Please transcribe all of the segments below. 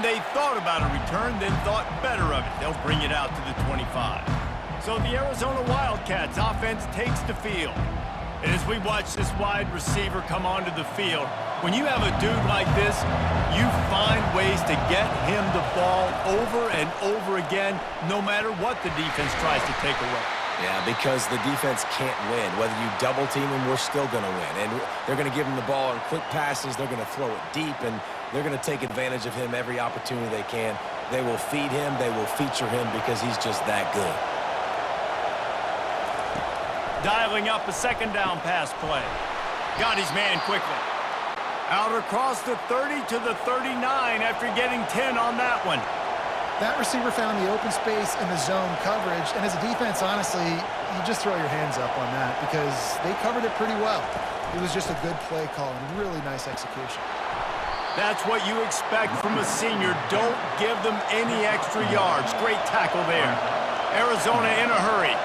they thought about a return, then thought better of it. They'll bring it out to the 25. So the Arizona Wildcats offense takes the field. And as we watch this wide receiver come onto the field, when you have a dude like this, you find ways to get him the ball over and over again, no matter what the defense tries to take away. Yeah, because the defense can't win. Whether you double team him, we're still going to win. And they're going to give him the ball in quick passes. They're going to throw it deep, and they're going to take advantage of him every opportunity they can. They will feed him. They will feature him because he's just that good. Dialing up a second down pass play. Got his man quickly. Out across the 30 to the 39 after getting 10 on that one. That receiver found the open space in the zone coverage, and as a defense, honestly, you just throw your hands up on that because they covered it pretty well. It was just a good play call and really nice execution. That's what you expect from a senior. Don't give them any extra yards. Great tackle there. Arizona in a hurry.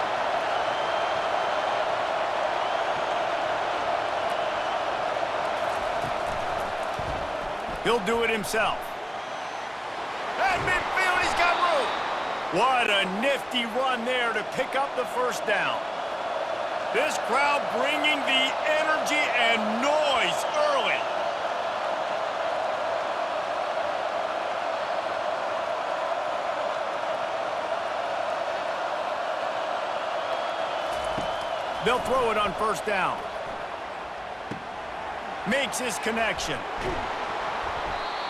He'll do it himself. At midfield, he's got room. What a nifty run there to pick up the first down. This crowd bringing the energy and noise early. They'll throw it on first down. Makes his connection.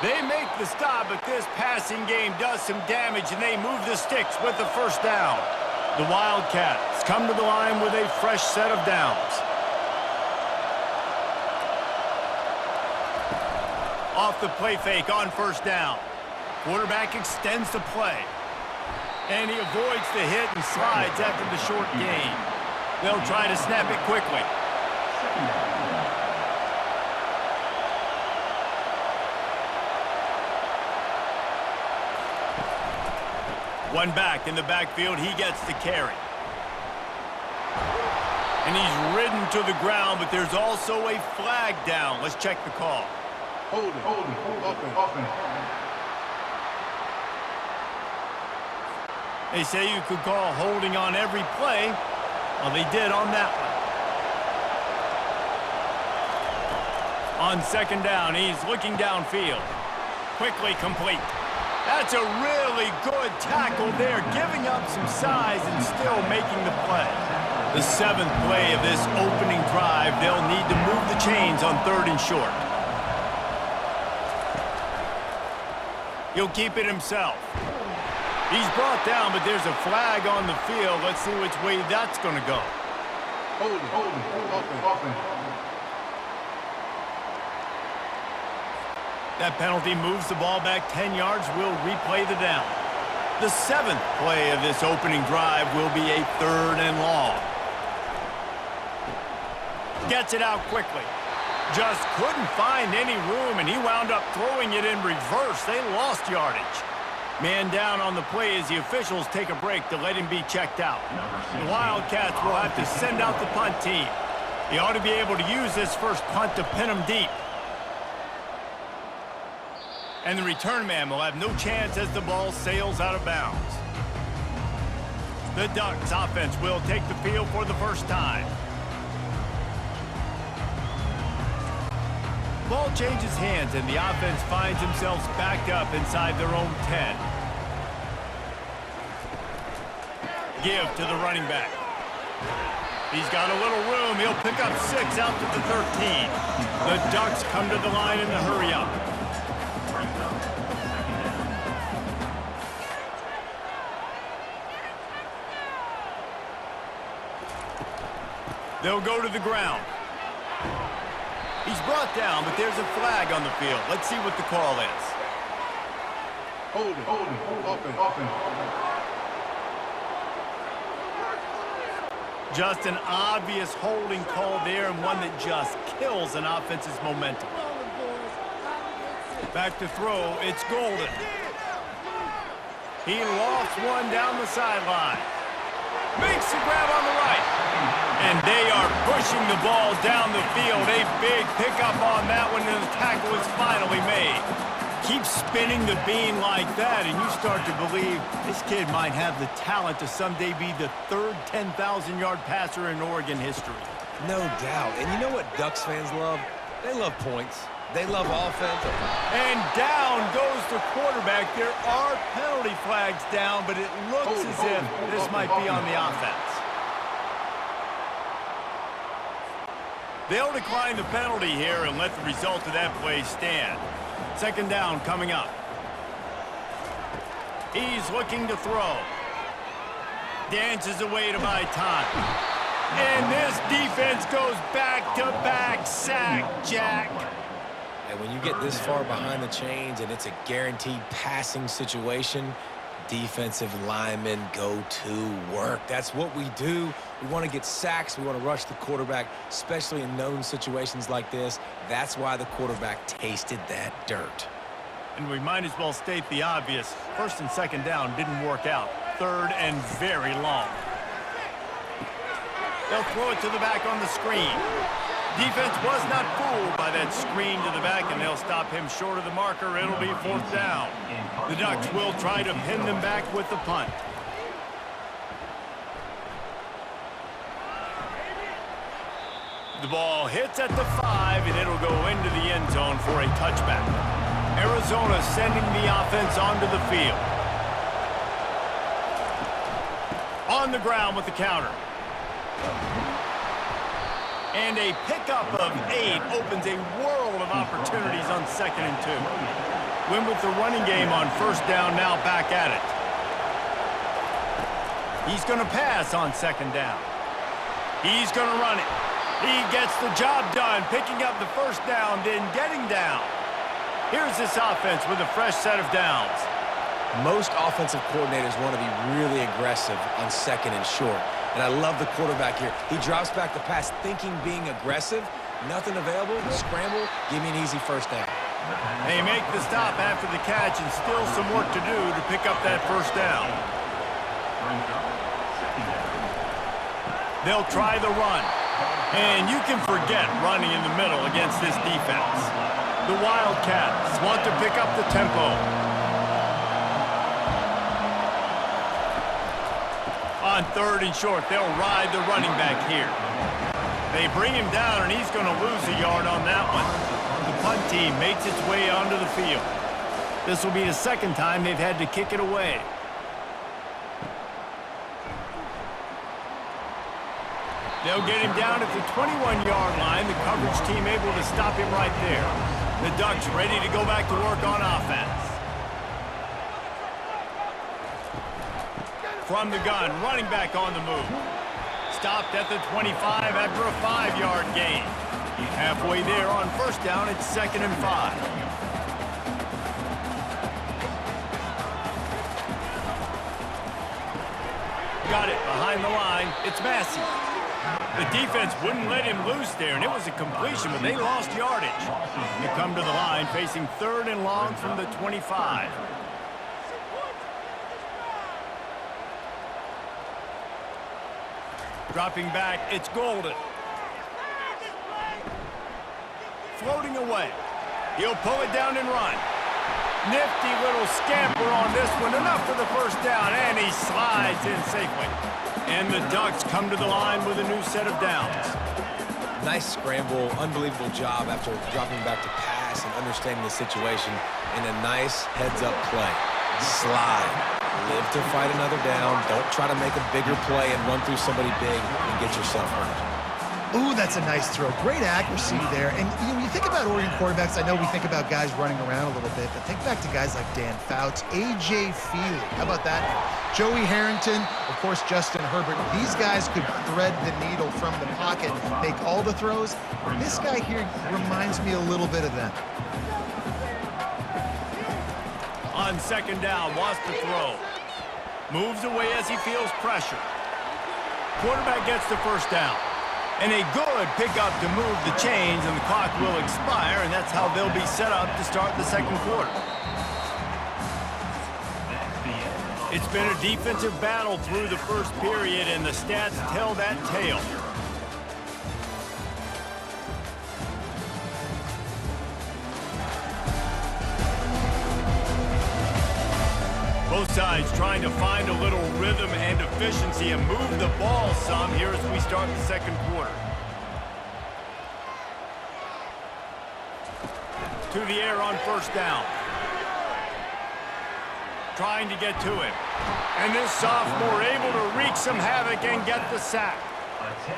They make the stop, but this passing game does some damage, and they move the sticks with the first down. The Wildcats come to the line with a fresh set of downs. Off the play fake on first down. Quarterback extends the play. And he avoids the hit and slides after the short gain. They'll try to snap it quickly. One back in the backfield, he gets the carry. And he's ridden to the ground, but there's also a flag down. Let's check the call. Hold it, offense. They say you could call holding on every play. Well, they did on that one. On second down, he's looking downfield. Quickly complete. That's a really good tackle there, giving up some size and still making the play. The seventh play of this opening drive, they'll need to move the chains on third and short. He'll keep it himself. He's brought down, but there's a flag on the field. Let's see which way that's going to go. Hold it, offense. That penalty moves the ball back 10 yards. We'll replay the down. The seventh play of this opening drive will be a third and long. Gets it out quickly. Just couldn't find any room, and he wound up throwing it in reverse. They lost yardage. Man down on the play as the officials take a break to let him be checked out. The Wildcats will have to send out the punt team. They ought to be able to use this first punt to pin them deep. And the return man will have no chance as the ball sails out of bounds. The Ducks offense will take the field for the first time. Ball changes hands and the offense finds themselves backed up inside their own 10. Give to the running back. He's got a little room. He'll pick up 6 out to the 13. The Ducks come to the line in the hurry up. They'll go to the ground. He's brought down, but there's a flag on the field. Let's see what the call is. Hold it, offense. Just an obvious holding call there, and one that just kills an offense's momentum. Back to throw, it's Golden. He lofts one down the sideline. Makes the grab on the right. And they are pushing the ball down the field. A big pickup on that one, and the tackle is finally made. keeps spinning the bean like that, and you start to believe this kid might have the talent to someday be the third 10,000-yard passer in Oregon history. No doubt. And you know what Ducks fans love? They love points. They love offense. And down goes the quarterback. There are penalty flags down, but it looks as if this might be on the offense. They'll decline the penalty here and let the result of that play stand. Second down coming up. He's looking to throw. Dances away to buy time. And this defense goes back-to-back sack, Jack. And when you get this far behind the chains and it's a guaranteed passing situation, defensive linemen go to work. That's what we do. We want to get sacks. We want to rush the quarterback, especially in known situations like this. That's why the quarterback tasted that dirt. And we might as well state the obvious. First and second down didn't work out. Third and very long. They'll throw it to the back on the screen. Defense was not fooled by that screen to the back, and they'll stop him short of the marker. It'll be fourth down. The Ducks will try to pin them back with the punt. The ball hits at the 5, and it'll go into the end zone for a touchback. Arizona sending the offense onto the field. On the ground with the counter. And a pickup of 8 opens a world of opportunities on 2nd and 2. Win with the running game on first down, now back at it. He's going to pass on 2nd down. He's going to run it. He gets the job done, picking up the first down, then getting down. Here's this offense with a fresh set of downs. Most offensive coordinators want to be really aggressive on 2nd and short. And I love the quarterback here. He drops back the pass thinking being aggressive. Nothing available, scramble, give me an easy first down. They make the stop after the catch and still some work to do to pick up that first down. They'll try the run. And you can forget running in the middle against this defense. The Wildcats want to pick up the tempo. On 3rd and short, they'll ride the running back here. They bring him down, and he's going to lose a yard on that one. The punt team makes its way onto the field. This will be the second time they've had to kick it away. They'll get him down at the 21-yard line. The coverage team able to stop him right there. The Ducks ready to go back to work on offense. From the gun, running back on the move. Stopped at the 25 after a 5-yard gain. Halfway there on first down, it's 2nd and 5. Got it behind the line. It's Massey. The defense wouldn't let him loose there, and it was a completion, but they lost yardage. They come to the line facing 3rd and long from the 25. Dropping back, it's Golden. Floating away. He'll pull it down and run. Nifty little scamper on this one. Enough for the first down, and he slides in safely. And the Ducks come to the line with a new set of downs. Nice scramble, unbelievable job after dropping back to pass and understanding the situation, and a nice heads-up play. Slide. Live to fight another down. Don't try to make a bigger play and run through somebody big and get yourself hurt. Ooh, that's a nice throw. Great accuracy there. And when you think about Oregon quarterbacks, I know we think about guys running around a little bit, but think back to guys like Dan Fouts, A.J. Feely. How about that? Joey Harrington, of course, Justin Herbert. These guys could thread the needle from the pocket, make all the throws. This guy here reminds me a little bit of them. On 2nd down, wants to throw. Moves away as he feels pressure. Quarterback gets the first down. And a good pickup to move the chains, and the clock will expire, and that's how they'll be set up to start the second quarter. It's been a defensive battle through the first period, and the stats tell that tale. Both sides trying to find a little rhythm and efficiency and move the ball some here as we start the second quarter. To the air on first down. Trying to get to him. And this sophomore able to wreak some havoc and get the sack.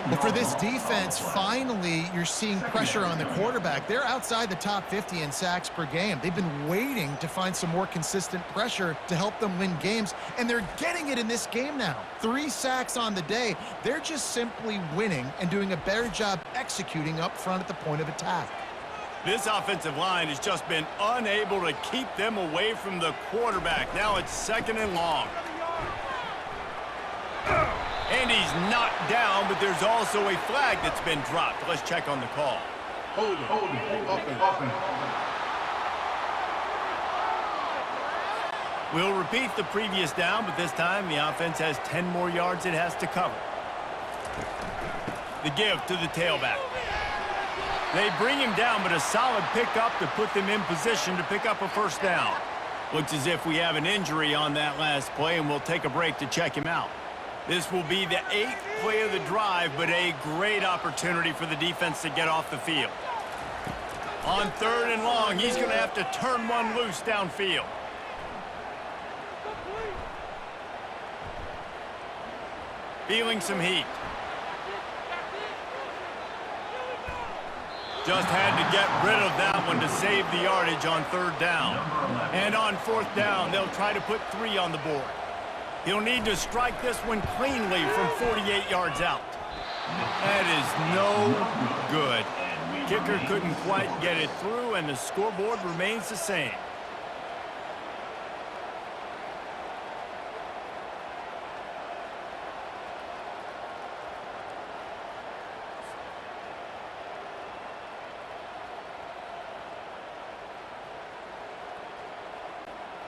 Well, for this defense, finally, you're seeing pressure on the quarterback. They're outside the top 50 in sacks per game. They've been waiting to find some more consistent pressure to help them win games, and they're getting it in this game now. 3 sacks on the day. They're just simply winning and doing a better job executing up front at the point of attack. This offensive line has just been unable to keep them away from the quarterback. Now it's 2nd and long. And he's knocked down, but there's also a flag that's been dropped. Let's check on the call. Hold it, offense. We'll repeat the previous down, but this time the offense has 10 more yards it has to cover. The give to the tailback. They bring him down, but a solid pickup to put them in position to pick up a first down. Looks as if we have an injury on that last play, and we'll take a break to check him out. This will be the 8th play of the drive, but a great opportunity for the defense to get off the field. On 3rd and long, he's going to have to turn one loose downfield. Feeling some heat. Just had to get rid of that one to save the yardage on 3rd down. And on 4th down, they'll try to put 3 on the board. He'll need to strike this one cleanly from 48 yards out. That is no good. Kicker couldn't quite get it through, and the scoreboard remains the same.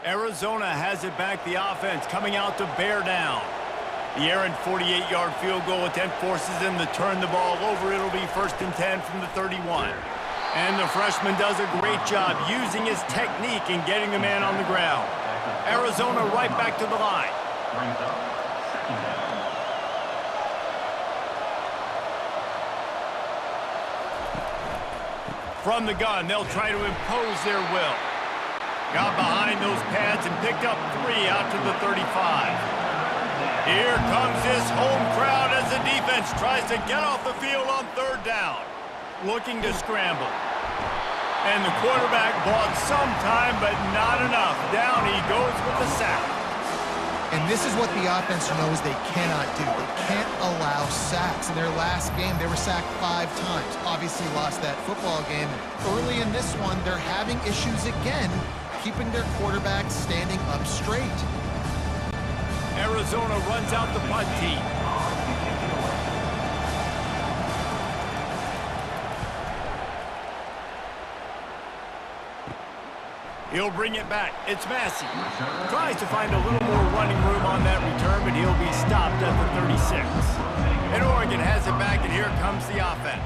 Arizona has it back, the offense coming out to bear down. The errant 48-yard field goal attempt forces them to turn the ball over. It'll be 1st and 10 from the 31. And the freshman does a great job using his technique and getting the man on the ground. Arizona right back to the line. From the gun, they'll try to impose their will. Got behind those pads and picked up 3 out to the 35. Here comes this home crowd as the defense tries to get off the field on 3rd down. Looking to scramble. And the quarterback bought some time, but not enough. Down he goes with the sack. And this is what the offense knows they cannot do. They can't allow sacks. In their last game, they were sacked 5 times. Obviously lost that football game. Early in this one, they're having issues again, keeping their quarterback standing up straight. Arizona runs out the punt team. He'll bring it back. It's Massey. Tries to find a little more running room on that return, but he'll be stopped at the 36. And Oregon has it back, and here comes the offense.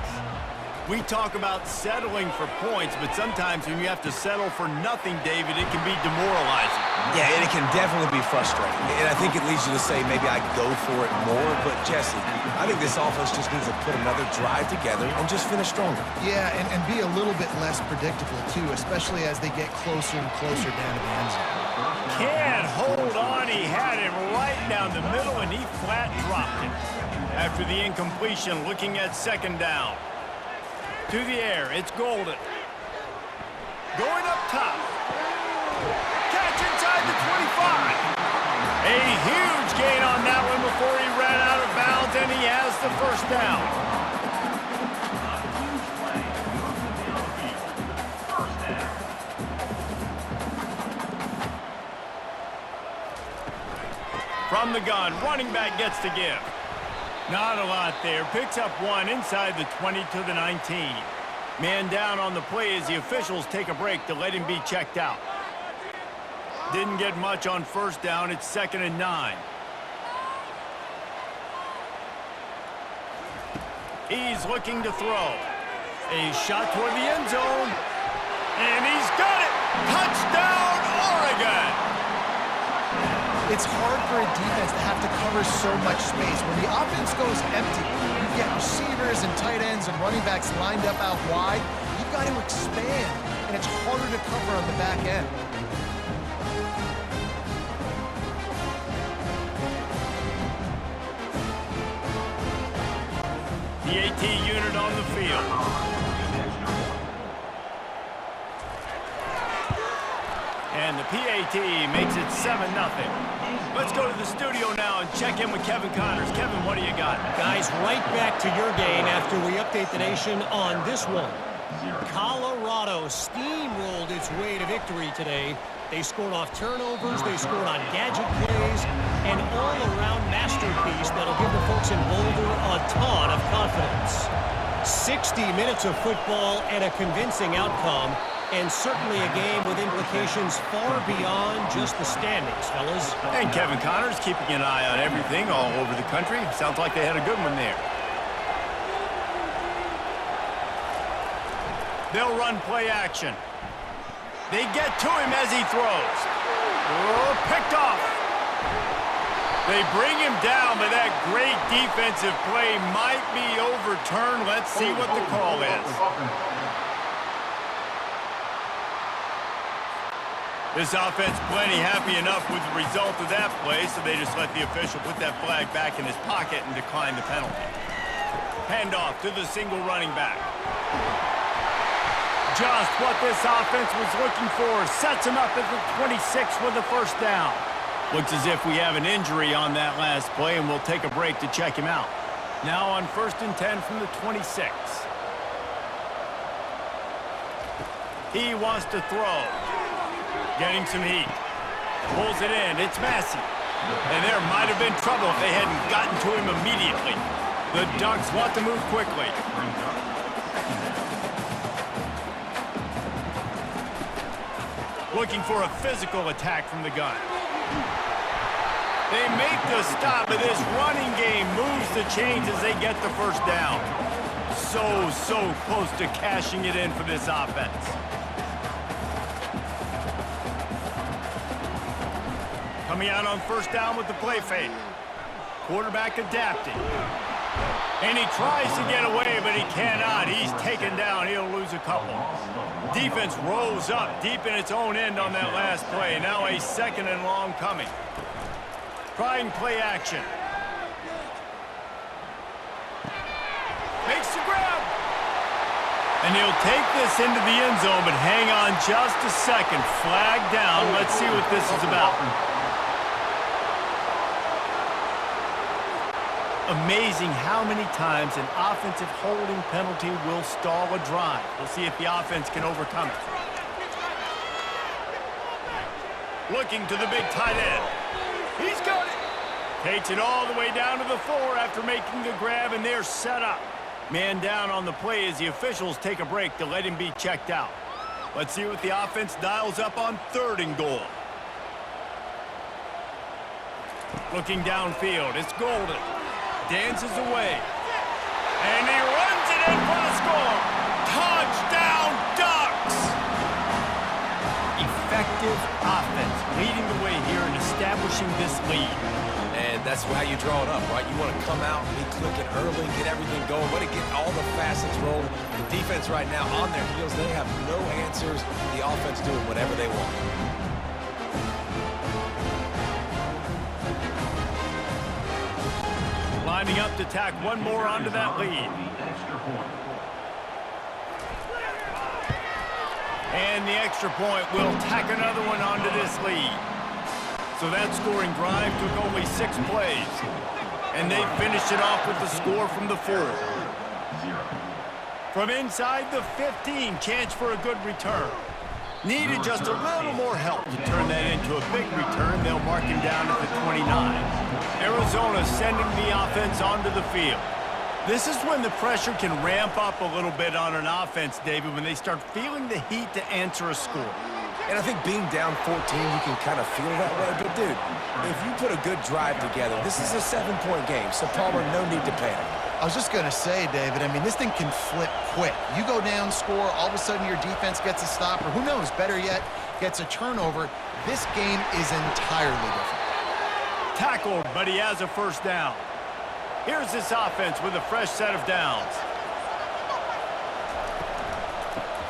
We talk about settling for points, but sometimes when you have to settle for nothing, David, it can be demoralizing. Yeah, and it can definitely be frustrating. And I think it leads you to say maybe I go for it more. But, Jesse, I think this offense just needs to put another drive together and just finish stronger. Yeah, and be a little bit less predictable, too, especially as they get closer and closer down to the end zone. Can't hold on. He had it right down the middle, and he flat dropped it. After the incompletion, looking at 2nd down. To the air, it's Golden. Going up top. Catch inside the 25. A huge gain on that one before he ran out of bounds, and he has the 1st down. From the gun, running back gets to give. Not a lot there. Picks up 1 inside the 20 to the 19. Man down on the play as the officials take a break to let him be checked out. Didn't get much on 1st down. It's 2nd and 9. He's looking to throw. A shot toward the end zone. And he's got it! Touchdown, Oregon! It's hard for a defense to have to cover so much space. When the offense goes empty, you get receivers and tight ends and running backs lined up out wide. You've got to expand, and it's harder to cover on the back end. The AT unit on the field. And the PAT makes it 7-0. Let's go to the studio now and check in with Kevin Connors. Kevin, what do you got? Guys, right back to your game after we update the nation on this one. Colorado steamrolled its way to victory today. They scored off turnovers, they scored on gadget plays, an all-around masterpiece that'll give the folks in Boulder a ton of confidence. 60 minutes of football and a convincing outcome, and certainly a game with implications far beyond just the standings, fellas. And Kevin Connors keeping an eye on everything all over the country. Sounds like they had a good one there. They'll run play action. They get to him as he throws. Oh, picked off. They bring him down, but that great defensive play might be overturned. Let's see what the call is. This offense plenty happy enough with the result of that play, so they just let the official put that flag back in his pocket and decline the penalty. Handoff to the single running back. Just what this offense was looking for. Sets him up at the 26 with a first down. Looks as if we have an injury on that last play, and we'll take a break to check him out. Now on 1st and 10 from the 26. He wants to throw. Getting some heat. Pulls it in. It's Massey. And there might have been trouble if they hadn't gotten to him immediately. The Ducks want to move quickly. Looking for a physical attack from the gun. They make the stop, but this running game moves the chains as they get the first down. So close to cashing it in for this offense. Coming out on first down with the play fake. Quarterback adapting. And he tries to get away, but he cannot. He's taken down. He'll lose a couple. Defense rolls up deep in its own end on that last play. Now a 2nd and long coming. Trying play action. Makes the grab. And he'll take this into the end zone, but hang on just a second. Flag down. Let's see what this is about. Amazing how many times an offensive holding penalty will stall a drive. We'll see if the offense can overcome it. Looking to the big tight end. He's got it. Takes it all the way down to the 4 after making the grab, and they're set up. Man down on the play as the officials take a break to let him be checked out. Let's see what the offense dials up on 3rd and goal. Looking downfield. It's Golden. Dances away. And he runs it in for the score. Touchdown, Ducks! Effective offense leading the way here and establishing this lead. And that's how you draw it up, right? You want to come out, be clicking early, get everything going, want to get all the facets rolling. The defense right now on their heels, they have no answers. The offense doing whatever they want. Lining up to tack one more onto that lead. And the extra point will tack another one onto this lead. So that scoring drive took only 6 plays. And they finished it off with the score from the 4. From inside the 15, chance for a good return. Needed just a little more help to turn that into a big return. They'll mark him down at the 29. Arizona sending the offense onto the field. This is when the pressure can ramp up a little bit on an offense, David, when they start feeling the heat to answer a score. And I think being down 14, you can kind of feel that way. But, dude, if you put a good drive together, this is a 7-point game. So, Palmer, no need to panic. I was just going to say, David, I mean, this thing can flip quick. You go down, score, all of a sudden your defense gets a stop, or who knows, better yet, gets a turnover. This game is entirely different. tackled, but he has a first down. Here's this offense with a fresh set of downs.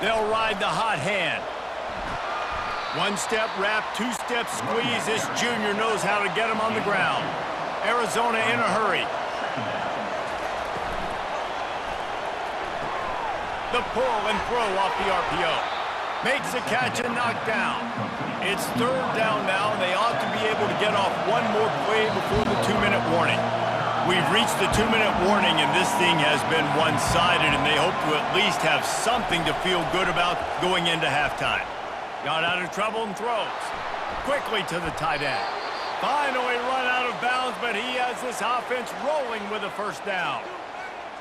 They'll ride the hot hand. One-step wrap, two-step squeeze. This junior knows how to get him on the ground. Arizona in a hurry. The pull and throw off the RPO. Makes a catch and knocked down. It's third down now, and they ought to be able to get off one more play before the 2-minute warning. We've reached the 2-minute warning, and this thing has been one-sided, and they hope to at least have something to feel good about going into halftime. Got out of trouble and throws. Quickly to the tight end. Finally run out of bounds, but he has this offense rolling with a first down.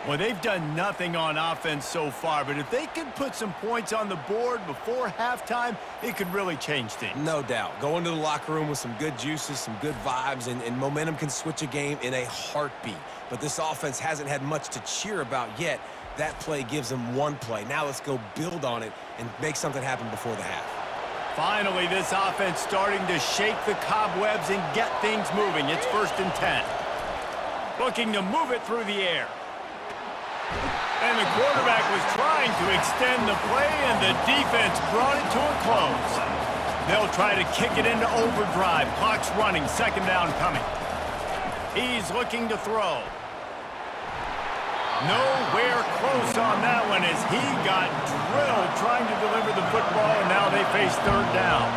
Well, they've done nothing on offense so far, but if they can put some points on the board before halftime, it could really change things. No doubt. Go into the locker room with some good juices, some good vibes, and momentum can switch a game in a heartbeat. But this offense hasn't had much to cheer about yet. That play gives them one play. Now let's go build on it and make something happen before the half. Finally, this offense starting to shake the cobwebs and get things moving. It's 1st and 10. Looking to move it through the air. And the quarterback was trying to extend the play, and the defense brought it to a close. They'll try to kick it into overdrive. Clock's running, 2nd down coming. He's looking to throw. Nowhere close on that one as he got drilled trying to deliver the football, and now they face 3rd down.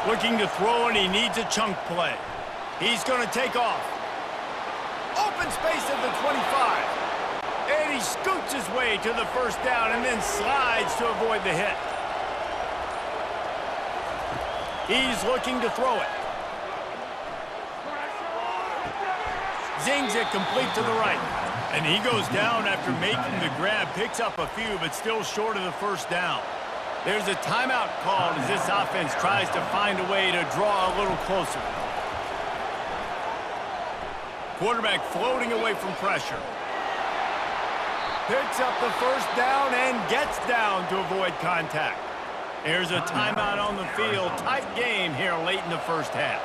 Looking to throw, and he needs a chunk play. He's going to take off. Open space at the 25. And he scoots his way to the 1st down and then slides to avoid the hit. He's looking to throw it. Zings it complete to the right. And he goes down after making the grab, picks up a few, but still short of the 1st down. There's a timeout called as this offense tries to find a way to draw a little closer. Quarterback floating away from pressure. Picks up the 1st down and gets down to avoid contact. There's a timeout on the field. Tight game here late in the 1st half.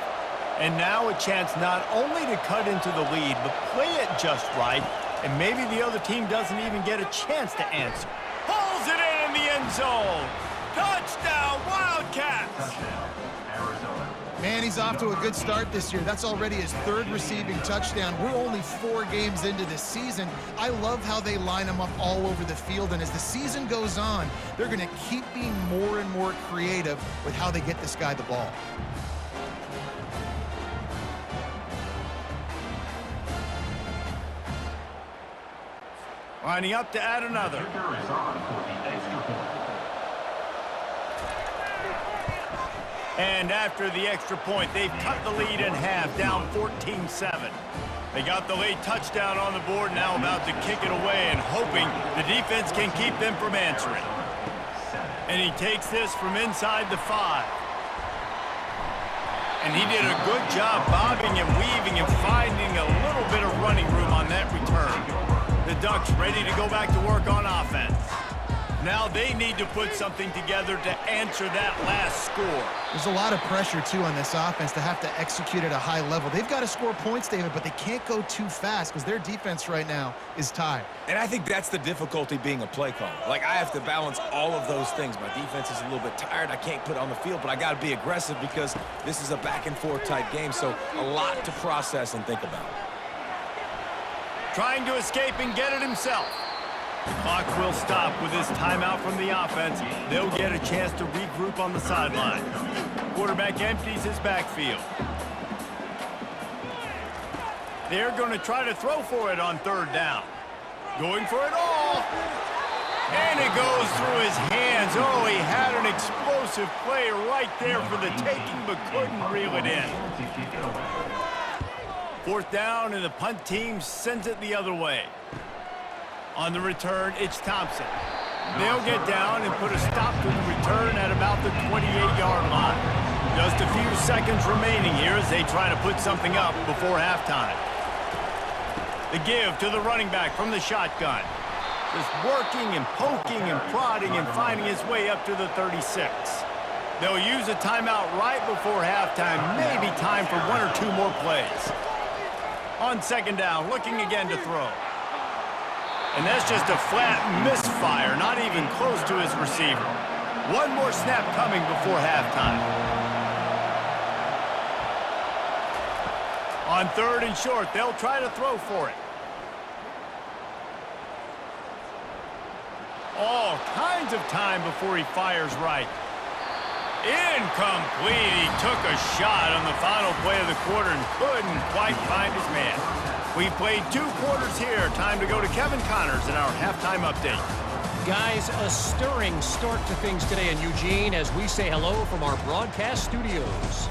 And now a chance not only to cut into the lead, but play it just right, and maybe the other team doesn't even get a chance to answer. Pulls it in the end zone. Touchdown, Wildcats! Man, he's off to a good start this year. That's already his 3rd receiving touchdown. We're only 4 games into this season. I love how they line him up all over the field, and as the season goes on, they're going to keep being more and more creative with how they get this guy the ball. Lining up to add another. And after the extra point, they've cut the lead in half, down 14-7. They got the late touchdown on the board, now about to kick it away and hoping the defense can keep them from answering. And he takes this from inside the 5. And he did a good job bobbing and weaving and finding a little bit of running room on that return. The Ducks ready to go back to work on offense. Now they need to put something together to answer that last score. There's a lot of pressure, too, on this offense to have to execute at a high level. They've got to score points, David, but they can't go too fast because their defense right now is tired. And I think that's the difficulty being a play caller. Like, I have to balance all of those things. My defense is a little bit tired. I can't put it on the field, but I got to be aggressive because this is a back-and-forth type game, so a lot to process and think about. Trying to escape and get it himself. The clock will stop with this timeout from the offense. They'll get a chance to regroup on the sideline. Quarterback empties his backfield. They're going to try to throw for it on 3rd down. Going for it all. And it goes through his hands. Oh, he had an explosive play right there for the taking, but couldn't reel it in. 4th down, and the punt team sends it the other way. On the return, it's Thompson. They'll get down and put a stop to the return at about the 28-yard line. Just a few seconds remaining here as they try to put something up before halftime. The give to the running back from the shotgun. Just working and poking and prodding and finding his way up to the 36. They'll use a timeout right before halftime, maybe time for 1 or 2 more plays. On second down, looking again to throw. And that's just a flat misfire, not even close to his receiver. One more snap coming before halftime. On third and short, they'll try to throw for it. All kinds of time before he fires right. Incomplete. He took a shot on the final play of the quarter and couldn't quite find his man. We've played 2 quarters here. Time to go to Kevin Connors in our halftime update. Guys, a stirring start to things today in Eugene as we say hello from our broadcast studios.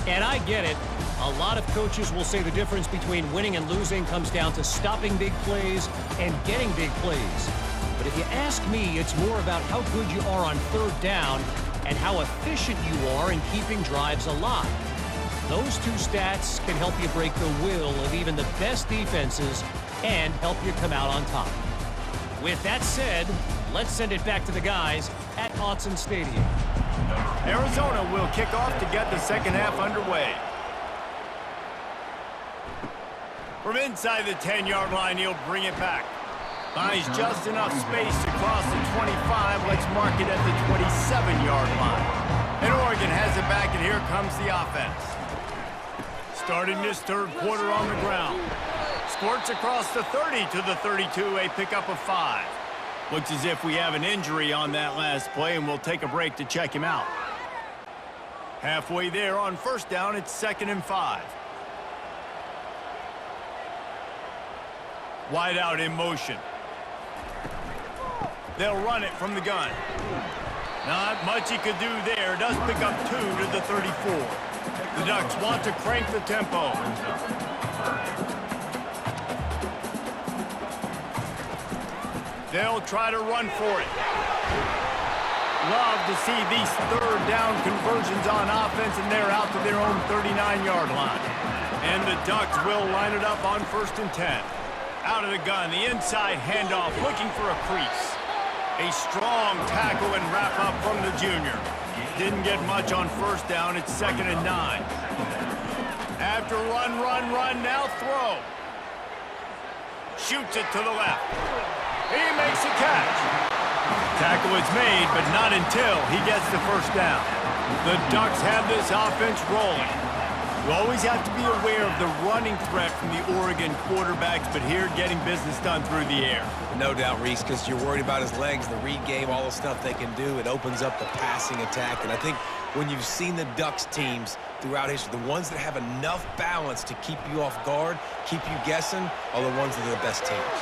And I get it. A lot of coaches will say the difference between winning and losing comes down to stopping big plays and getting big plays. But if you ask me, it's more about how good you are on third down and how efficient you are in keeping drives alive. Those 2 stats can help you break the will of even the best defenses and help you come out on top. With that said, let's send it back to the guys at Autzen Stadium. Arizona will kick off to get the second half underway. From inside the 10-yard line, he'll bring it back. Finds just enough space to cross the 25. Let's mark it at the 27-yard line. And Oregon has it back, and here comes the offense. Starting this third quarter on the ground. Squirts across the 30 to the 32, a pickup of 5. Looks as if we have an injury on that last play, and we'll take a break to check him out. Halfway there on first down, it's 2nd and 5. Wide out in motion. They'll run it from the gun. Not much he could do there. Does pick up 2 to the 34. The Ducks want to crank the tempo. They'll try to run for it. Love to see these third down conversions on offense, and they're out to their own 39-yard line. And the Ducks will line it up on 1st and 10. Out of the gun, the inside handoff, looking for a crease. A strong tackle and wrap up from the junior. Didn't get much on first down. It's 2nd and 9. After run, now throw. Shoots it to the left. He makes a catch. Tackle is made, but not until he gets the first down. The Ducks have this offense rolling. You always have to be aware of the running threat from the Oregon quarterbacks, but here getting business done through the air. No doubt, Reese, because you're worried about his legs, the read game, all the stuff they can do. It opens up the passing attack. And I think when you've seen the Ducks teams throughout history, the ones that have enough balance to keep you off guard, keep you guessing, are the ones that are the best teams.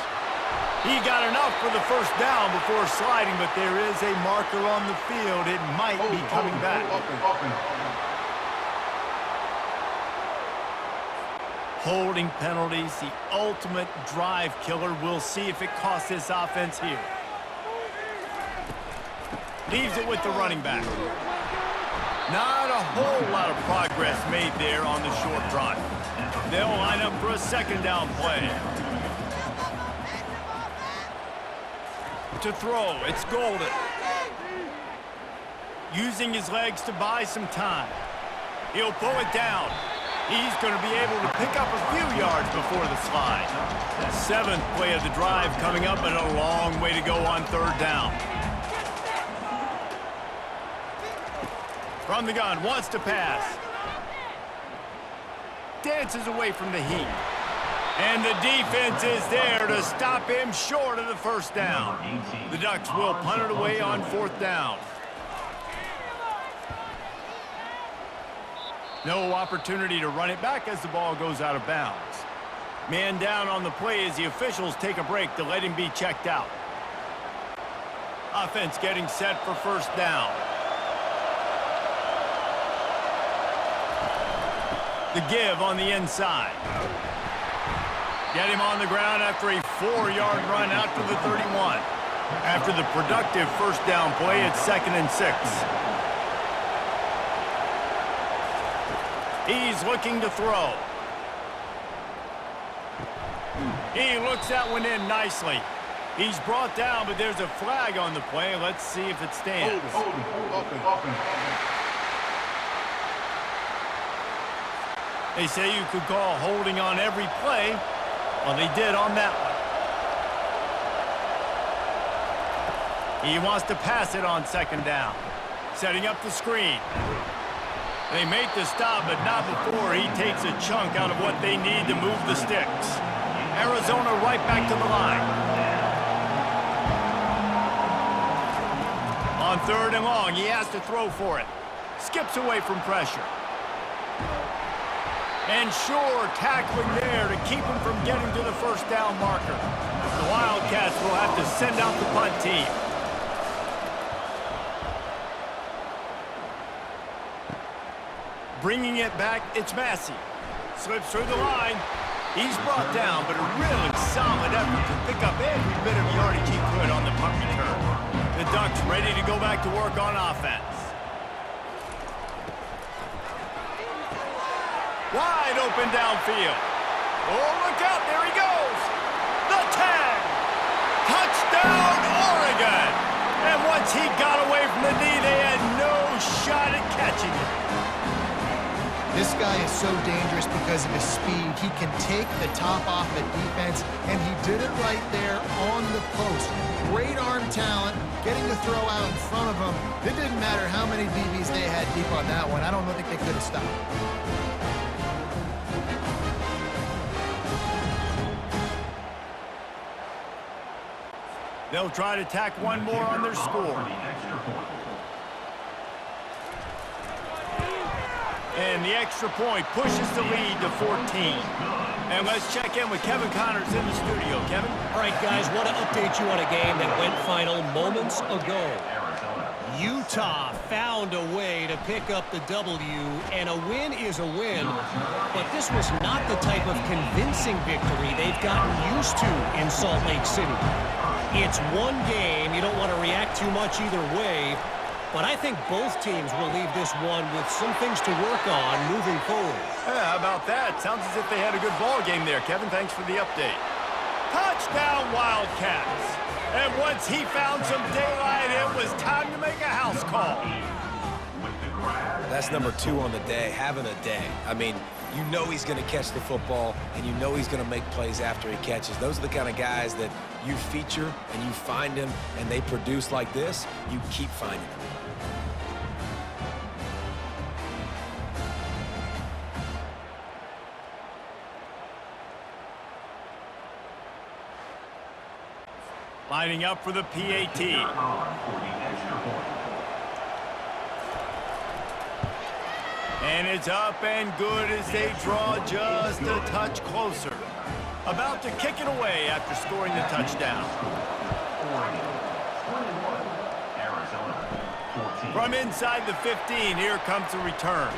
He got enough for the first down before sliding, but there is a marker on the field. It might be coming back. Holding penalties, the ultimate drive killer. We'll see if it costs this offense here. Leaves it with the running back. Not a whole lot of progress made there on the short run. They'll line up for a second down play. To throw, it's Golden. Using his legs to buy some time. He'll pull it down. He's going to be able to pick up a few yards before the slide. 7th play of the drive coming up, and a long way to go on third down. From the gun, wants to pass. Dances away from the heat. And the defense is there to stop him short of the first down. The Ducks will punt it away on 4th down. No opportunity to run it back as the ball goes out of bounds. Man down on the play as the officials take a break to let him be checked out. Offense getting set for first down. The give on the inside. Get him on the ground after a 4-yard run out to the 31. After the productive first down play, it's 2nd and 6. He's looking to throw. He looks that one in nicely. He's brought down, but there's a flag on the play. Let's see if it stands. Hold it. They say you could call holding on every play. Well, they did on that one. He wants to pass it on second down. Setting up the screen. They make the stop, but not before he takes a chunk out of what they need to move the sticks. Arizona right back to the line. On third and long, he has to throw for it. Skips away from pressure. And sure, tackling there to keep him from getting to the first down marker. The Wildcats will have to send out the punt team. Bringing it back, it's Massey. Slips through the line. He's brought down, but a really solid effort to pick up every bit of yardage he could on the punt return. The Ducks ready to go back to work on offense. Wide open downfield. Oh, look out, there he goes. The tag. Touchdown, Oregon. And once he got away from the knee, they had no shot at catching it. This guy is so dangerous because of his speed. He can take the top off the defense, and he did it right there on the post. Great arm talent, getting the throw out in front of him. It didn't matter how many DBs they had deep on that one. I don't think they could have stopped. They'll try to tack one more on their score. And the extra point pushes the lead to 14. And let's check in with Kevin Connors in the studio. Kevin? All right, guys, want to update you on a game that went final moments ago. Utah found a way to pick up the W, and a win is a win. But this was not the type of convincing victory they've gotten used to in Salt Lake City. It's one game. You don't want to react too much either way. But I think both teams will leave this one with some things to work on moving forward. Yeah, how about that? Sounds as if they had a good ball game there, Kevin. Thanks for the update. Touchdown, Wildcats. And once he found some daylight, it was time to make a house call. That's number 2 on the day, having a day. I mean, you know he's going to catch the football, and you know he's going to make plays after he catches. Those are the kind of guys that you feature and you find them, and they produce like this, you keep finding them. Lining up for the PAT. And it's up and good as they draw just a touch closer. About to kick it away after scoring the touchdown. From inside the 15, here comes the return.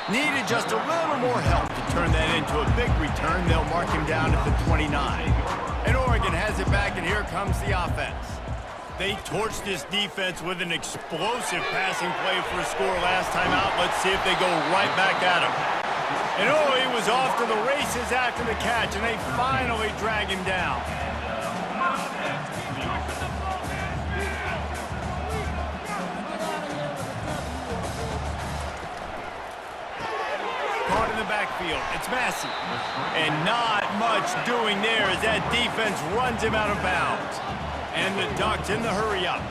Needed just a little more help to turn that into a big return. They'll mark him down at the 29. And Oregon has it back, and here comes the offense. They torched this defense with an explosive passing play for a score last time out. Let's see if they go right back at him. And oh, he was off to the races after the catch, and they finally drag him down. Caught in the backfield, it's Massey. And not much doing there as that defense runs him out of bounds. And the Ducks in the hurry-up.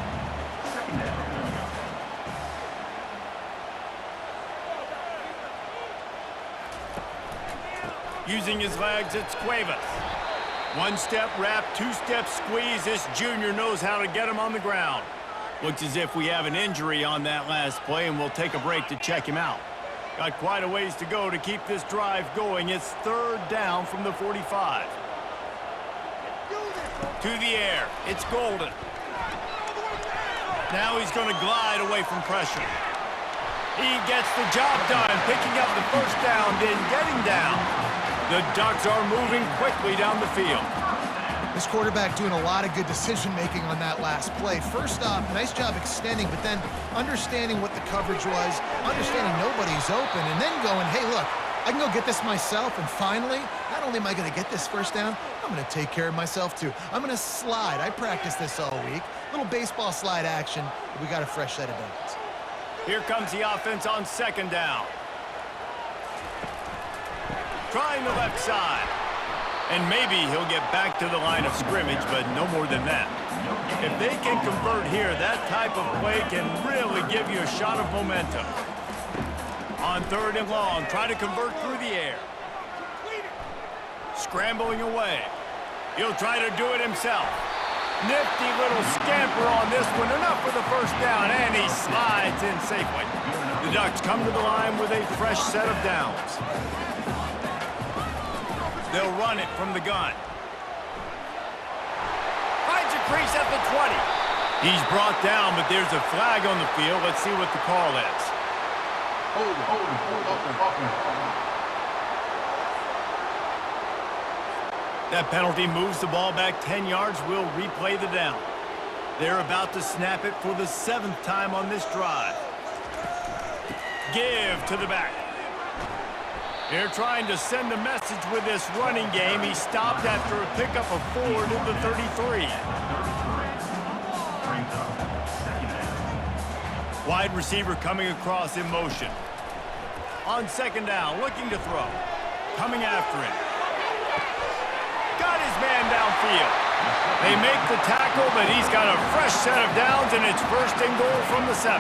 Using his legs, it's Cuevas. One-step wrap, two-step squeeze. This junior knows how to get him on the ground. Looks as if we have an injury on that last play, and we'll take a break to check him out. Got quite a ways to go to keep this drive going. It's third down from the 45. To the air, it's Golden. Now he's going to glide away from pressure. He gets the job done, picking up the first down, then getting down. The Ducks are moving quickly down the field. This quarterback doing a lot of good decision-making on that last play. First off, nice job extending, but then understanding what the coverage was, understanding nobody's open, and then going, hey, look, I can go get this myself, and finally, not only am I going to get this first down, I'm going to take care of myself, too. I'm going to slide. I practiced this all week. Little baseball slide action, but we got a fresh set of downs. Here comes the offense on second down. trying the left side. And maybe he'll get back to the line of scrimmage, but no more than that. If they can convert here, that type of play can really give you a shot of momentum. On 3rd and long, try to convert through the air. Scrambling away. He'll try to do it himself. Nifty little scamper on this one. Enough for the first down, and he slides in safely. The Ducks come to the line with a fresh set of downs. They'll run it from the gun. Finds a crease at the 20. He's brought down, but there's a flag on the field. Let's see what the call is. Hold it. That penalty moves the ball back 10 yards. We'll replay the down. They're about to snap it for the 7th time on this drive. Give to the back. They're trying to send a message with this running game. He stopped after a pickup of 4 to the 33. Wide receiver coming across in motion. On 2nd down, looking to throw. Coming after him. Got his man downfield. They make the tackle, but he's got a fresh set of downs, and it's 1st and goal from the 7.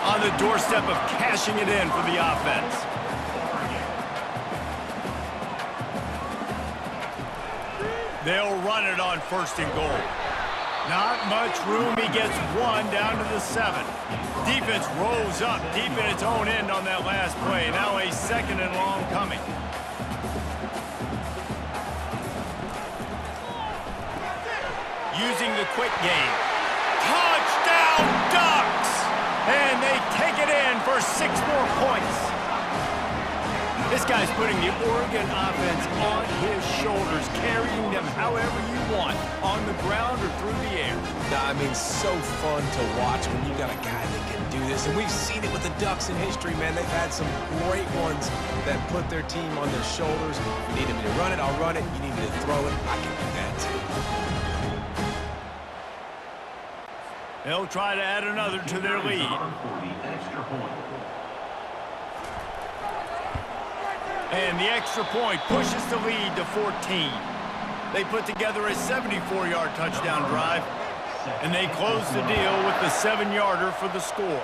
On the doorstep of cashing it in for the offense. They'll run it on 1st and goal. Not much room. He gets 1 down to the 7. Defense rolls up deep in its own end on that last play. Now a 2nd and long coming. Using the quick game. Touchdown Ducks! And they take it in for 6 more points. This guy's putting the Oregon offense on his shoulders, carrying them however you want, on the ground or through the air. I mean, so fun to watch when you got a guy that can do this. And we've seen it with the Ducks in history, man. They've had some great ones that put their team on their shoulders. You need me to run it, I'll run it. You need me to throw it, I can do that too. They'll try to add another to their lead. And the extra point pushes the lead to 14. They put together a 74-yard touchdown drive, and they close the deal with the 7-yarder for the score.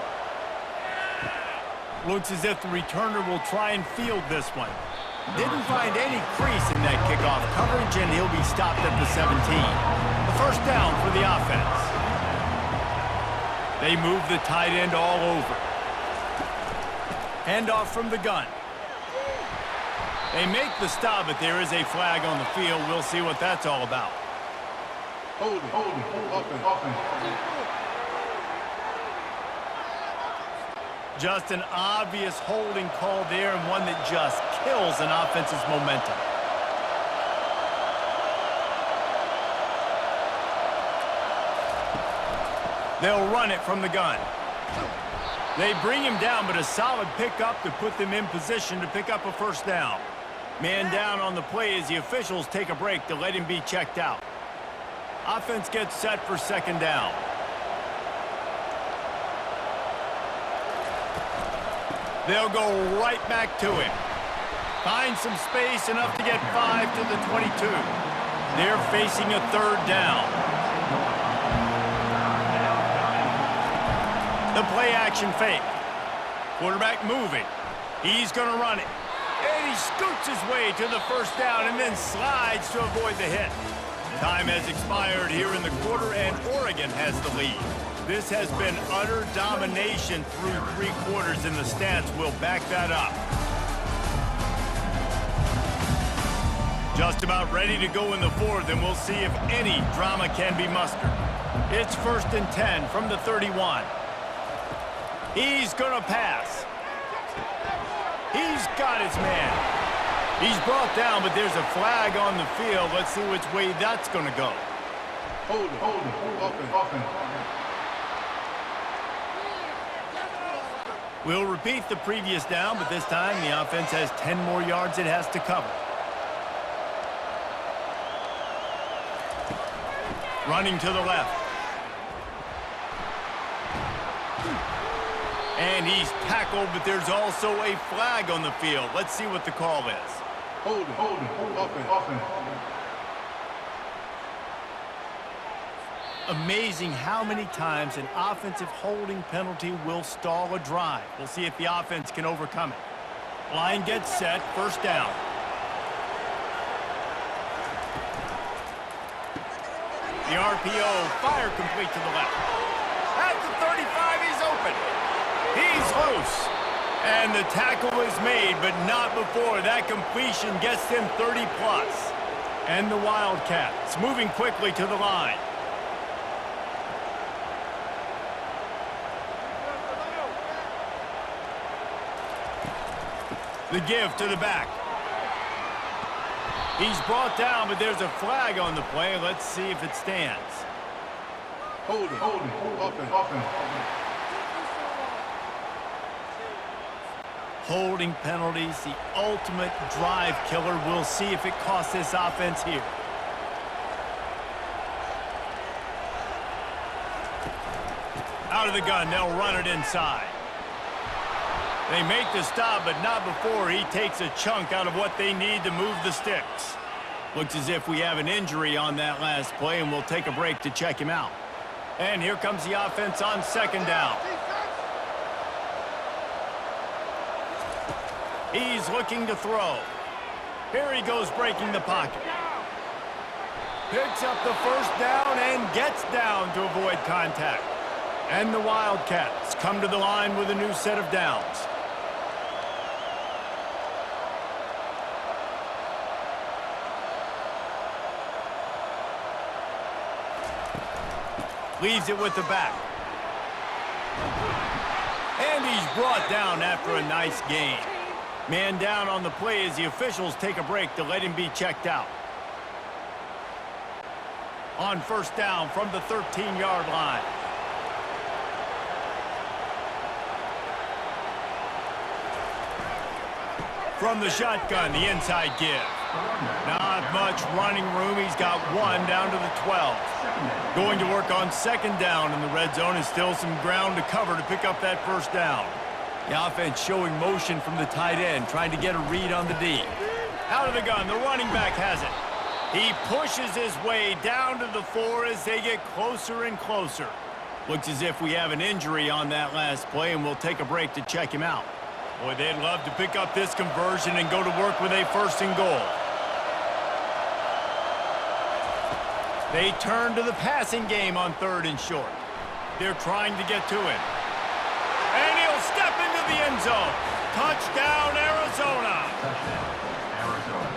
Looks as if the returner will try and field this one. Didn't find any crease in that kickoff coverage, and he'll be stopped at the 17. The 1st down for the offense. They move the tight end all over. Handoff from the gun. They make the stop, but there is a flag on the field. We'll see what that's all about. Hold it. Offense. Just an obvious holding call there, and one that just kills an offense's momentum. They'll run it from the gun. They bring him down, but a solid pickup to put them in position to pick up a 1st down. Man down on the play as the officials take a break to let him be checked out. Offense gets set for 2nd down. They'll go right back to him. Find some space, enough to get 5 to the 22. They're facing a 3rd down. The play action fake. Quarterback moving. He's going to run it. And he scoots his way to the 1st down and then slides to avoid the hit. Time has expired here in the quarter, and Oregon has the lead. This has been utter domination through 3 quarters, and the stats will back that up. Just about ready to go in the 4th, and we'll see if any drama can be mustered. It's 1st and 10 from the 31. He's going to pass. He's got his man. He's brought down, but there's a flag on the field. Let's see which way that's going to go. Hold it. Offense. We'll repeat the previous down, but this time the offense has 10 more yards it has to cover. Running to the left. And he's tackled, but there's also a flag on the field. Let's see what the call is. Offense. Amazing how many times an offensive holding penalty will stall a drive. We'll see if the offense can overcome it. Line gets set, first down. The RPO, fire complete to the left. At the 35, he's open. He's loose. And the tackle is made, but not before that completion gets them 30+. And the Wildcats moving quickly to the line. The give to the back. He's brought down, but there's a flag on the play. Let's see if it stands. Offense. Holding penalties, the ultimate drive killer. We'll see if it costs this offense here. Out of the gun, they'll run it inside. They make the stop, but not before he takes a chunk out of what they need to move the sticks. Looks as if we have an injury on that last play, and we'll take a break to check him out. And here comes the offense on second down. He's looking to throw. Here he goes breaking the pocket. Picks up the first down and gets down to avoid contact. And the Wildcats come to the line with a new set of downs. Leaves it with the back. And he's brought down after a nice gain. Man down on the play as the officials take a break to let him be checked out. On first down from the 13-yard line. From the shotgun, the inside give. Not much running room. He's got one down to the 12. Going to work on second down in the red zone, and still some ground to cover to pick up that first down. The offense showing motion from the tight end, trying to get a read on the D. Out of the gun, the running back has it. He pushes his way down to the 4 as they get closer and closer. Looks as if we have an injury on that last play, and we'll take a break to check him out. Boy, they'd love to pick up this conversion and go to work with a first and goal. They turn to the passing game on third and short. They're trying to get to it. And he'll step into the end zone. Touchdown, Arizona.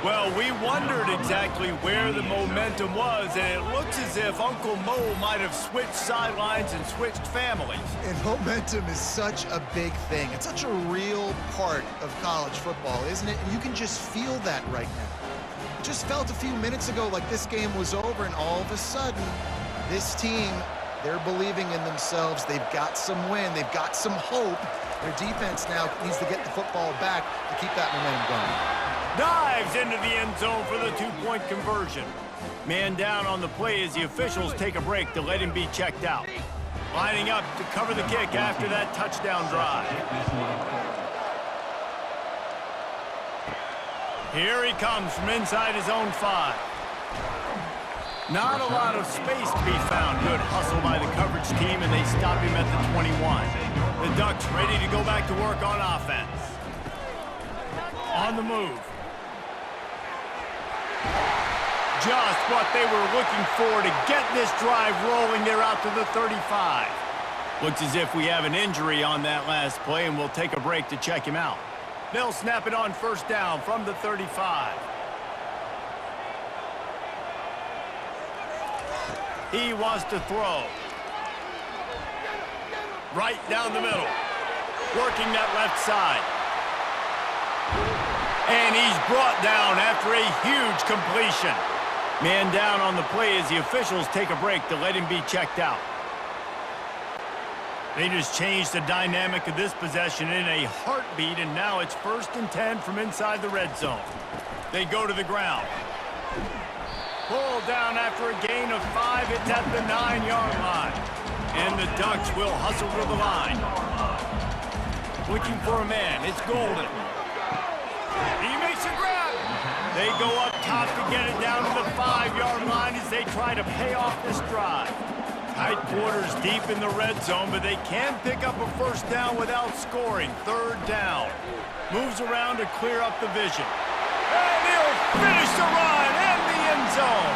Well, we wondered exactly where the momentum was, and it looks as if Uncle Mo might have switched sidelines and switched families. And momentum is such a big thing. It's such a real part of college football, isn't it? And you can just feel that right now. It just felt a few minutes ago like this game was over, and all of a sudden, this team, they're believing in themselves. They've got some win. They've got some hope. Their defense now needs to get the football back to keep that momentum going. Dives into the end zone for the two-point conversion. Man down on the play as the officials take a break to let him be checked out. Lining up to cover the kick after that touchdown drive. Here he comes from inside his own 5. Not a lot of space to be found. Good hustle by the coverage team, and they stop him at the 21. The Ducks ready to go back to work on offense. On the move. Just what they were looking for to get this drive rolling. They're out to the 35. Looks as if we have an injury on that last play, and we'll take a break to check him out. They'll snap it on first down from the 35. He wants to throw. Right down the middle. Working that left side. And he's brought down after a huge completion. Man down on the play as the officials take a break to let him be checked out. They just changed the dynamic of this possession in a heartbeat, and now it's 1st and 10 from inside the red zone. They go to the ground. Pull down after a gain of 5. It's at the 9-yard line. And the Ducks will hustle to the line. Looking for a man. It's Golden. He makes a grab. They go up top to get it down to the 5-yard line as they try to pay off this drive. Tight quarters deep in the red zone, but they can pick up a first down without scoring. Third down. Moves around to clear up the vision. And he'll finish the run in the end zone.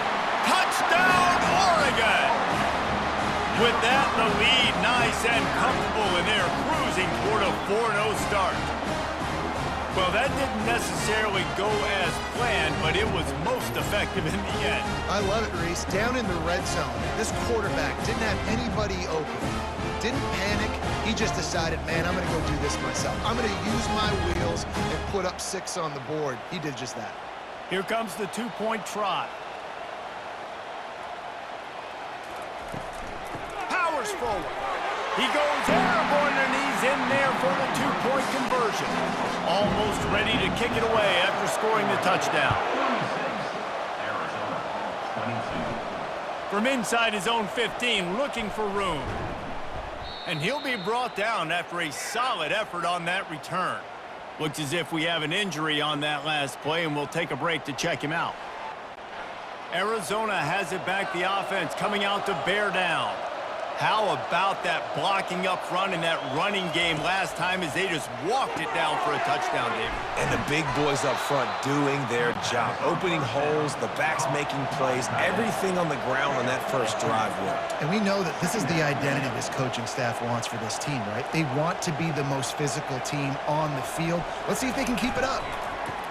Touchdown, Oregon! With that, the lead nice and comfortable, and they're cruising toward a 4-0 start. Well, that didn't necessarily go as planned, but it was most effective in the end. I love it, Reese. Down in the red zone, this quarterback didn't have anybody open. Didn't panic. He just decided, man, I'm going to go do this myself. I'm going to use my wheels and put up 6 on the board. He did just that. Here comes the 2-point try. Powers forward. He goes airborne, and he's in there for the 2-point conversion. Almost ready to kick it away after scoring the touchdown. From inside his own 15, looking for room. And he'll be brought down after a solid effort on that return. Looks as if we have an injury on that last play, and we'll take a break to check him out. Arizona has it back, the offense coming out to bear down. How about that blocking up front in that running game last time as they just walked it down for a touchdown, David? And the big boys up front doing their job. Opening holes, the backs making plays, everything on the ground on that first drive worked. And we know that this is the identity this coaching staff wants for this team, right? They want to be the most physical team on the field. Let's see if they can keep it up.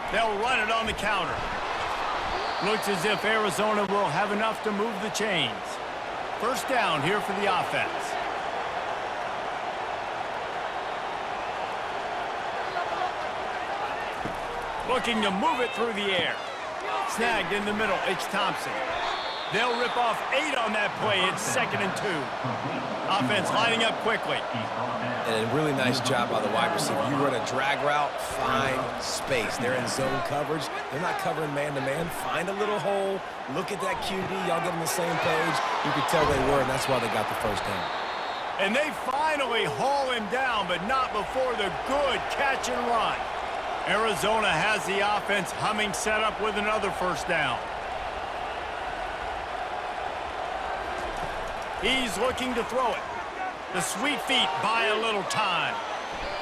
They'll run it on the counter. Looks as if Arizona will have enough to move the chains. First down here for the offense. Looking to move it through the air. Snagged in the middle, it's Thompson. They'll rip off 8 on that play. It's 2nd and 2. Offense lining up quickly. And a really nice job by the wide receiver. You run a drag route, find space. They're in zone coverage. They're not covering man-to-man. Find a little hole. Look at that QB. Y'all get on the same page. You could tell they were, and that's why they got the first down. And they finally haul him down, but not before the good catch and run. Arizona has the offense humming, set up with another first down. He's looking to throw it. The sweet feet buy a little time.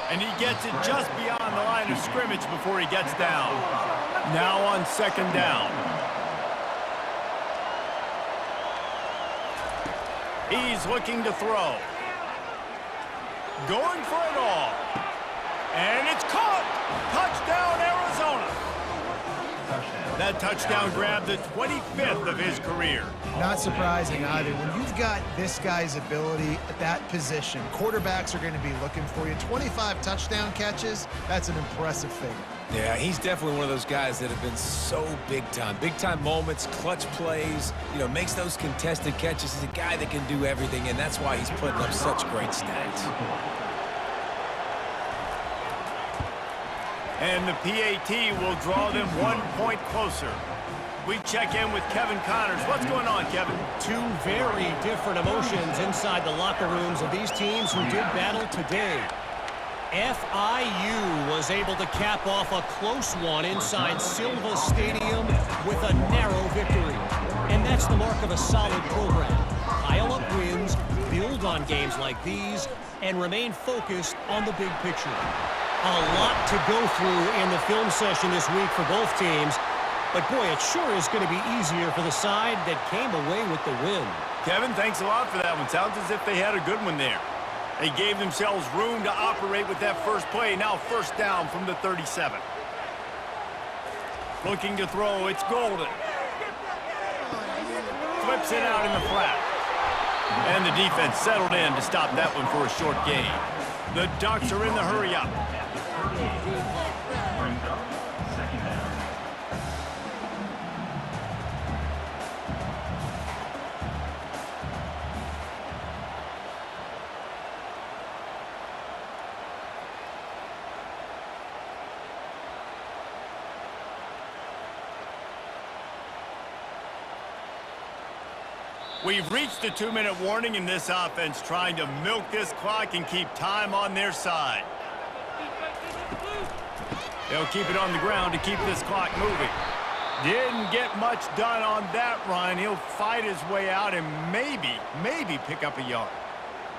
And he gets it just beyond the line of scrimmage before he gets down. Now on 2nd down. He's looking to throw. Going for it all. And it's caught! Touchdown, Arizona! That touchdown grabbed the 25th of his career. Not surprising either. When you've got this guy's ability at that position, quarterbacks are going to be looking for you. 25 touchdown catches, that's an impressive figure. Yeah, he's definitely one of those guys that have been so big time. Big time moments, clutch plays, you know, makes those contested catches. He's a guy that can do everything, and that's why he's putting up such great stats. And the PAT will draw them 1 point closer. We check in with Kevin Connors. What's going on, Kevin? 2 very different emotions inside the locker rooms of these teams who did battle today. FIU was able to cap off a close one inside Silva Stadium with a narrow victory. And that's the mark of a solid program. Pile up wins, build on games like these, and remain focused on the big picture. A lot to go through in the film session this week for both teams. But, boy, it sure is going to be easier for the side that came away with the win. Kevin, thanks a lot for that one. Sounds as if they had a good one there. They gave themselves room to operate with that first play. Now first down from the 37. Looking to throw. It's Golden. Flips it out in the flat. And the defense settled in to stop that one for a short gain. The Ducks are in the hurry-up. We've reached the 2-minute warning in this offense, trying to milk this clock and keep time on their side. They'll keep it on the ground to keep this clock moving. Didn't get much done on that run. He'll fight his way out and maybe pick up a yard.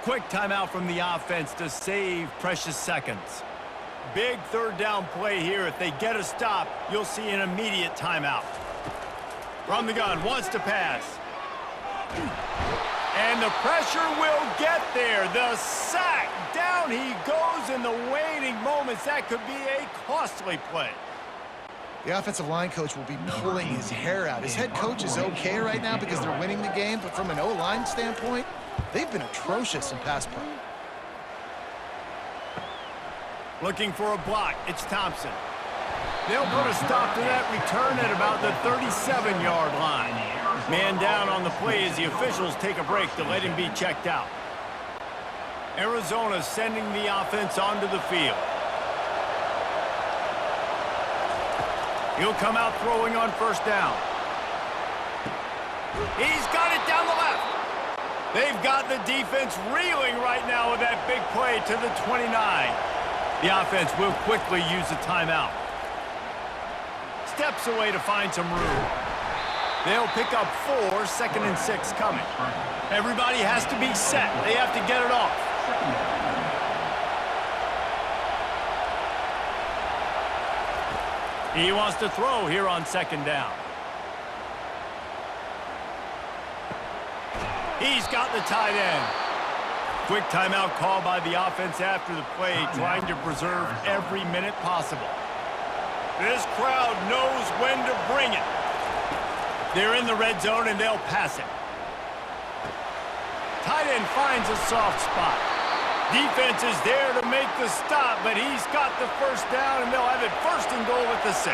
Quick timeout from the offense to save precious seconds. Big third down play here. If they get a stop, you'll see an immediate timeout. From the gun, wants to pass. And the pressure will get there. The sack. Down he goes in the waning moments. That could be a costly play. The offensive line coach will be pulling his hair out. His head coach is okay right now because they're winning the game, but from an O-line standpoint, they've been atrocious in pass play. Looking for a block. It's Thompson. They'll put a stop to that return at about the 37-yard line. Man down on the play as the officials take a break to let him be checked out. Arizona sending the offense onto the field. He'll come out throwing on first down. He's got it down the left. They've got the defense reeling right now with that big play to the 29. The offense will quickly use a timeout. Steps away to find some room. They'll pick up 4, 2nd and 6 coming. Everybody has to be set. They have to get it off. He wants to throw here on 2nd down. He's got the tight end. Quick timeout call by the offense after the play, trying to preserve every minute possible. This crowd knows when to bring it. They're in the red zone and they'll pass it. Tight end finds a soft spot. Defense is there to make the stop, but he's got the first down, and they'll have it 1st and goal at the 6.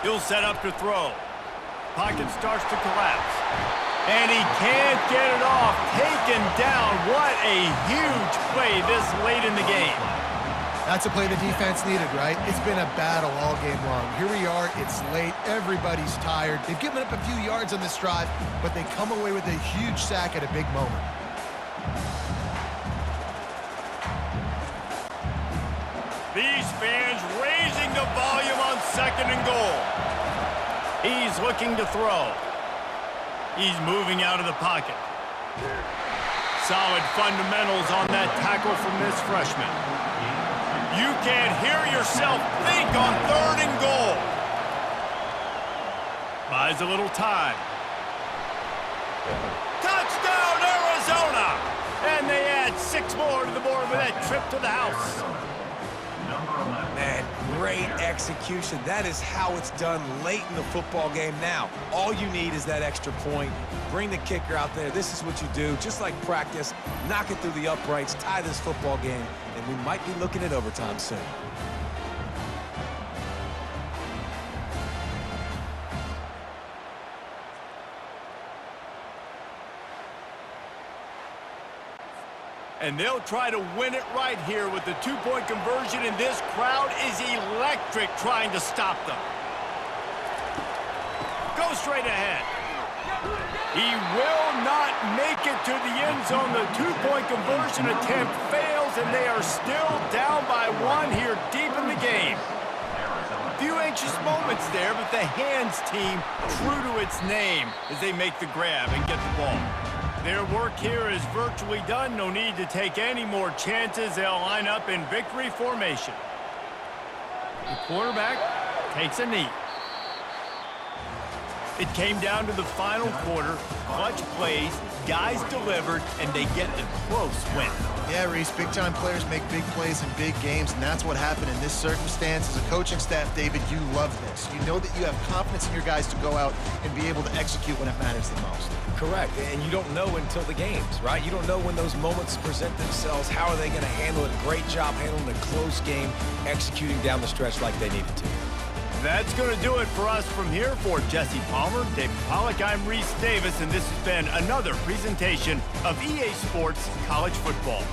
He'll set up to throw. Pocket starts to collapse. And he can't get it off. Taken down. What a huge play this late in the game. That's a play the defense needed, right? It's been a battle all game long. Here we are, it's late, everybody's tired. They've given up a few yards on this drive, but they come away with a huge sack at a big moment. These fans raising the volume on 2nd and goal. He's looking to throw. He's moving out of the pocket. Solid fundamentals on that tackle from this freshman. You can't hear yourself think on 3rd and goal. Buys a little time. Touchdown, Arizona! And they add 6 more to the board with that trip to the house. Man, great execution. That is how it's done late in the football game now. All you need is that extra point. Bring the kicker out there. This is what you do. Just like practice, knock it through the uprights, tie this football game, and we might be looking at overtime soon. And they'll try to win it right here with the 2-point conversion, and this crowd is electric trying to stop them. Go straight ahead. He will not make it to the end zone. The 2-point conversion attempt fails, and they are still down by 1 here deep in the game. Few anxious moments there, but the hands team true to its name as they make the grab and get the ball. Their work here is virtually done. No need to take any more chances. They'll line up in victory formation. The quarterback takes a knee. It came down to the final quarter. Clutch plays, guys delivered, and they get a close win. Yeah, Reese, big-time players make big plays in big games, and that's what happened in this circumstance. As a coaching staff, David, you love this. You know that you have confidence in your guys to go out and be able to execute when it matters the most. Correct, and you don't know until the games, right? You don't know when those moments present themselves. How are they going to handle it? Great job handling a close game, executing down the stretch like they needed to. That's going to do it for us from here. For Jesse Palmer, David Pollack, I'm Reese Davis, and this has been another presentation of EA Sports College Football.